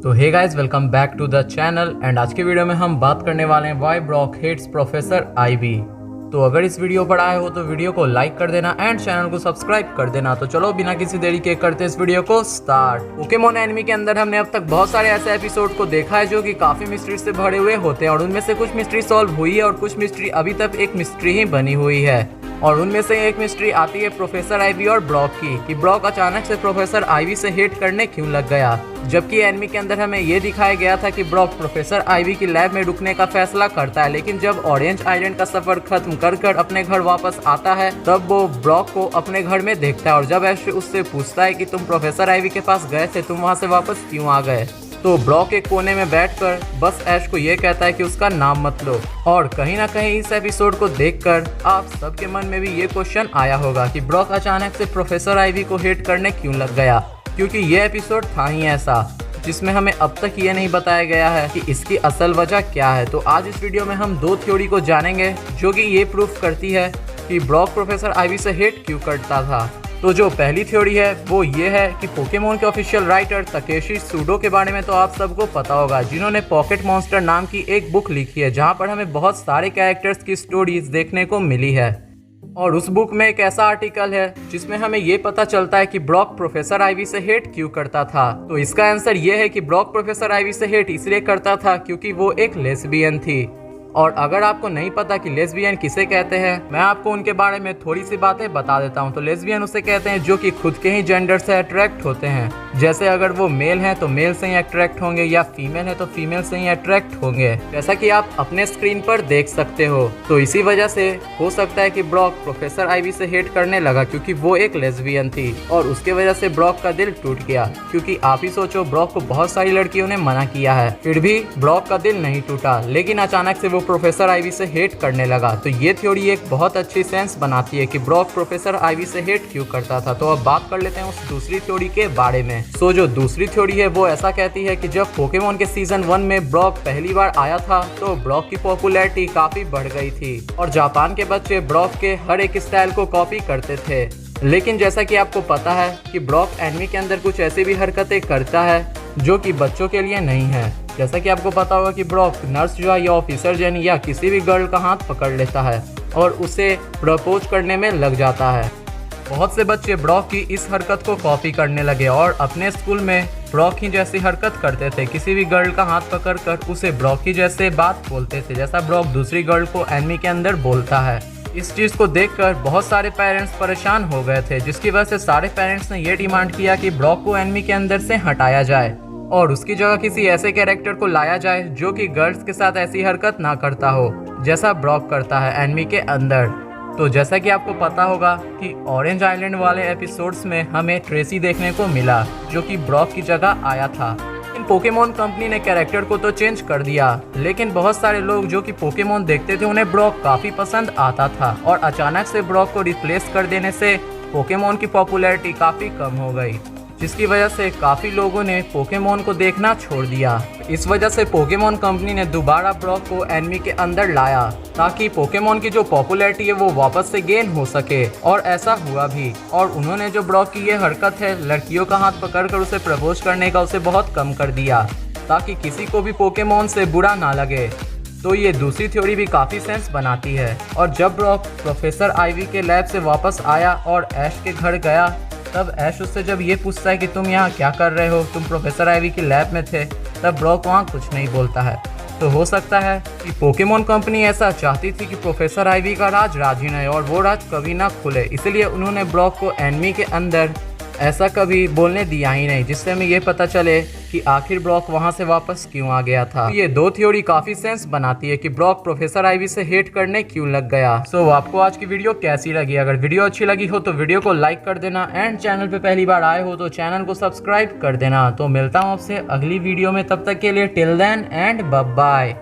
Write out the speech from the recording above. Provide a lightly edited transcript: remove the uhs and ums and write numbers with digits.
तो hey guys, welcome back to the channel. And आज के वीडियो में हम बात करने वाले हैं why Brock hates professor Ivy. तो अगर इस वीडियो पर आए हो तो वीडियो को लाइक कर देना एंड चैनल को सब्सक्राइब कर देना। तो चलो बिना किसी देरी के करते इस वीडियो को स्टार्ट। पोकेमॉन एनिमी के अंदर हमने अब तक बहुत सारे ऐसे एपिसोड को देखा है जो कि काफी मिस्ट्री से भरे हुए होते हैं और उनमें से कुछ मिस्ट्री सॉल्व हुई है और कुछ मिस्ट्री अभी तक एक मिस्ट्री ही बनी हुई है। और उनमें से एक मिस्ट्री आती है प्रोफेसर आईवी और ब्रॉक की कि ब्रॉक अचानक से प्रोफेसर आईवी से हेट करने क्यों लग गया, जबकि एनिमी के अंदर हमें ये दिखाया गया था कि ब्रॉक प्रोफेसर आईवी की लैब में रुकने का फैसला करता है, लेकिन जब ऑरेंज आइलैंड का सफर खत्म कर अपने घर वापस आता है तब वो ब्रॉक को अपने घर में देखता है। और जब ऐश उससे पूछता है कि तुम प्रोफेसर आईवी के पास गए थे, तुम वहाँ से वापस क्यों आ गए, तो ब्रॉक एक कोने में बैठकर बस ऐश को ये कहता है कि उसका नाम मत लो। और कहीं ना कहीं इस एपिसोड को देखकर आप सबके मन में भी ये क्वेश्चन आया होगा कि ब्रॉक अचानक से प्रोफेसर आईवी को हेट करने क्यों लग गया, क्योंकि ये एपिसोड था ही ऐसा जिसमें हमें अब तक ये नहीं बताया गया है कि इसकी असल वजह क्या है। तो आज इस वीडियो में हम दो थ्योरी को जानेंगे जो कि ये प्रूफ करती है कि ब्रॉक प्रोफेसर आईवी से हेट क्यों करता था। तो जो पहली थ्योरी है वो ये है कि पोकेमॉन के ऑफिशियल राइटर तकेशी सुडो के बारे में तो आप सबको पता होगा, जिन्होंने पॉकेट मॉन्स्टर नाम की एक बुक लिखी है जहां पर हमें बहुत सारे कैरेक्टर्स की स्टोरीज देखने को मिली है। और उस बुक में एक ऐसा आर्टिकल है जिसमें हमें ये पता चलता है कि ब्रॉक प्रोफेसर आईवी से हेट क्यों करता था। तो इसका आंसर ये है कि ब्रॉक प्रोफेसर आईवी से हेट इसलिए करता था क्योंकि वो एक लेस्बियन थी। और अगर आपको नहीं पता कि लेस्बियन किसे कहते हैं, मैं आपको उनके बारे में थोड़ी सी बातें बता देता हूँ। तो लेस्बियन उसे कहते हैं जो कि खुद के ही जेंडर से अट्रैक्ट होते हैं, जैसे अगर वो मेल हैं तो मेल से ही अट्रैक्ट होंगे या फीमेल है तो फीमेल से ही अट्रैक्ट होंगे, जैसा कि आप अपने स्क्रीन पर देख सकते हो। तो इसी वजह से हो सकता है कि ब्रॉक प्रोफेसर आईवी से हेट करने लगा क्योंकि वो एक लेस्बियन थी और उसके वजह से ब्रॉक का दिल टूट गया। क्योंकि आप ही सोचो, ब्रॉक को बहुत सारी लड़कियों ने मना किया है, फिर भी ब्रॉक का दिल नहीं टूटा, लेकिन अचानक से वो प्रोफेसर आईवी से हेट करने लगा। तो ये थ्योरी एक बहुत अच्छी सेंस बनाती है कि ब्रॉक प्रोफेसर आईवी से हेट क्यों करता था। तो अब बात कर लेते हैं उस दूसरी थ्योरी के बारे में। सो जो दूसरी थ्योरी है वो ऐसा कहती है कि जब पोकेमॉन के सीजन 1 में ब्रॉक पहली बार आया था तो ब्रॉक की पॉपुलैरिटी काफी बढ़ गई थी और जापान के बच्चे ब्रॉक के हर एक स्टाइल को कॉपी करते थे। लेकिन जैसा कि आपको पता है कि ब्रॉक एनिमी के अंदर कुछ ऐसी भी हरकतें करता है जो कि बच्चों के लिए नहीं है। जैसा कि आपको पता होगा कि ब्रॉक नर्स जो है या ऑफिसर जन या किसी भी गर्ल का हाथ पकड़ लेता है और उसे प्रपोज करने में लग जाता है। बहुत से बच्चे ब्रॉक की इस हरकत को कॉपी करने लगे और अपने स्कूल में ब्रॉक ही जैसी हरकत करते थे। किसी भी गर्ल का हाथ पकड़कर उसे ब्रॉक ही जैसे बात बोलते थे जैसा ब्रॉक दूसरी गर्ल को एनिमी के अंदर बोलता है। इस चीज़ को देखकर बहुत सारे पेरेंट्स परेशान हो गए थे, जिसकी वजह से सारे पेरेंट्स ने ये डिमांड किया कि ब्रॉक को एनिमी के अंदर से हटाया जाए और उसकी जगह किसी ऐसे कैरेक्टर को लाया जाए जो कि गर्ल्स के साथ ऐसी हरकत ना करता हो जैसा ब्रॉक करता है एनिमी के अंदर। तो जैसा कि आपको पता होगा कि ऑरेंज आइलैंड वाले एपिसोड्स में हमें ट्रेसी देखने को मिला जो कि ब्रॉक की जगह आया था। इन पोकेमॉन कंपनी ने कैरेक्टर को तो चेंज कर दिया, लेकिन बहुत सारे लोग जो कि पोकेमॉन देखते थे उन्हें ब्रॉक काफ़ी पसंद आता था और अचानक से ब्रॉक को रिप्लेस कर देने से पोकेमॉन की पॉपुलैरिटी काफ़ी कम हो गई, जिसकी वजह से काफ़ी लोगों ने पोकेमॉन को देखना छोड़ दिया। इस वजह से पोकेमॉन कंपनी ने दोबारा ब्रॉक को एनिमी के अंदर लाया ताकि पोकेमॉन की जो पॉपुलैरिटी है वो वापस से गेन हो सके, और ऐसा हुआ भी। और उन्होंने जो ब्रॉक की ये हरकत है लड़कियों का हाथ पकड़कर उसे प्रपोज करने का, उसे बहुत कम कर दिया ताकि किसी को भी पोकेमॉन से बुरा ना लगे। तो ये दूसरी थ्योरी भी काफ़ी सेंस बनाती है। और जब ब्रॉक प्रोफेसर आईवी के लैब से वापस आया और ऐश के घर गया तब ऐश उससे जब ये पूछता है कि तुम यहाँ क्या कर रहे हो, तुम प्रोफेसर आईवी की लैब में थे, तब ब्रॉक वहाँ कुछ नहीं बोलता है। तो हो सकता है कि पोकेमॉन कंपनी ऐसा चाहती थी कि प्रोफेसर आईवी का राज ही रहे और वो राज कभी ना खुले, इसलिए उन्होंने ब्रॉक को एनिमी के अंदर ऐसा कभी बोलने दिया ही नहीं, जिससे हमें ये पता चले कि आखिर ब्रॉक वहाँ से वापस क्यों आ गया था। ये दो थ्योरी काफी सेंस बनाती है कि ब्रॉक प्रोफेसर आईवी से हेट करने क्यों लग गया। सो आपको आज की वीडियो कैसी लगी? अगर वीडियो अच्छी लगी हो तो वीडियो को लाइक कर देना एंड चैनल पे पहली बार आए हो तो चैनल को सब्सक्राइब कर देना। तो मिलता हूँ आपसे अगली वीडियो में, तब तक के लिए till then and bye bye.